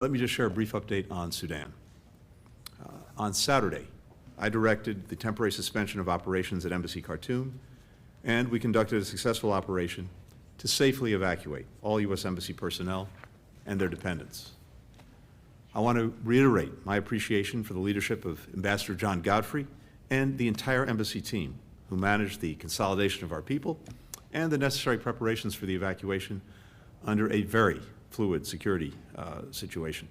Let me just share a brief update on Sudan. On Saturday, I directed the temporary suspension of operations at Embassy Khartoum, and we conducted a successful operation to safely evacuate all U.S. Embassy personnel and their dependents. I want to reiterate my appreciation for the leadership of Ambassador John Godfrey and the entire Embassy team who managed the consolidation of our people and the necessary preparations for the evacuation under a very fluid security situation,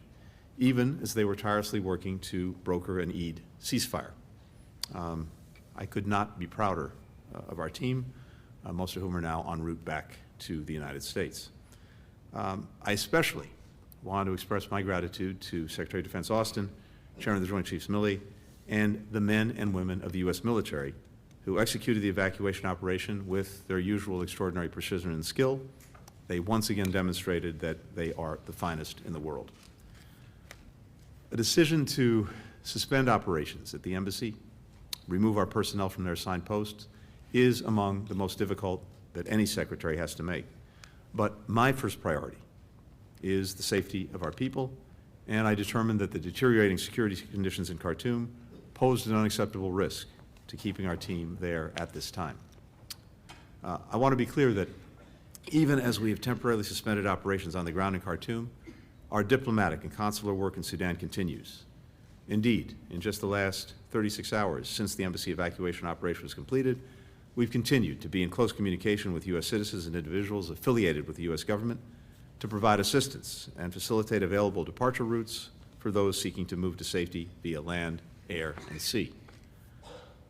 even as they were tirelessly working to broker an Eid ceasefire. I could not be prouder of our team, most of whom are now en route back to the United States. I especially want to express my gratitude to Secretary of Defense Austin, Chairman of the Joint Chiefs Milley, and the men and women of the U.S. military who executed the evacuation operation with their usual extraordinary precision and skill. They once again demonstrated that they are the finest in the world. A decision to suspend operations at the embassy, remove our personnel from their assigned posts, is among the most difficult that any secretary has to make. But my first priority is the safety of our people, and I determined that the deteriorating security conditions in Khartoum posed an unacceptable risk to keeping our team there at this time. I want to be clear that even as we have temporarily suspended operations on the ground in Khartoum, our diplomatic and consular work in Sudan continues. Indeed, in just the last 36 hours since the embassy evacuation operation was completed, we've continued to be in close communication with U.S. citizens and individuals affiliated with the U.S. government to provide assistance and facilitate available departure routes for those seeking to move to safety via land, air, and sea.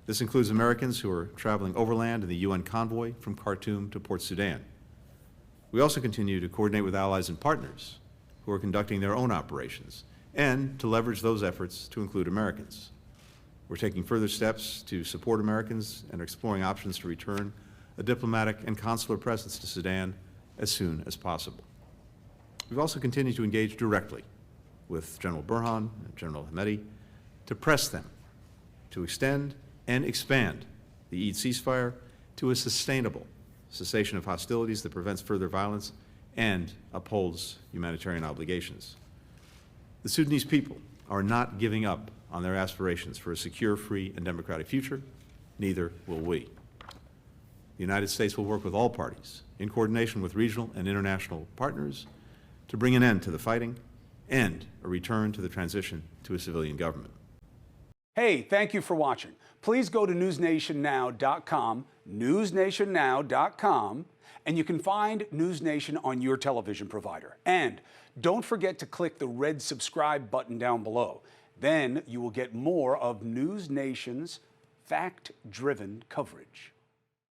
This includes Americans who are traveling overland in the UN convoy from Khartoum to Port Sudan. We also continue to coordinate with allies and partners who are conducting their own operations and to leverage those efforts to include Americans. We're taking further steps to support Americans and are exploring options to return a diplomatic and consular presence to Sudan as soon as possible. We've also continued to engage directly with General Burhan and General Hamedi to press them to extend and expand the Eid ceasefire to a sustainable cessation of hostilities that prevents further violence and upholds humanitarian obligations. The Sudanese people are not giving up on their aspirations for a secure, free, and democratic future. Neither will we. The United States will work with all parties in coordination with regional and international partners to bring an end to the fighting and a return to the transition to a civilian government. Hey, thank you for watching. Please go to newsnationnow.com, newsnationnow.com, and you can find NewsNation on your television provider. And don't forget to click the red subscribe button down below. Then you will get more of NewsNation's fact-driven coverage.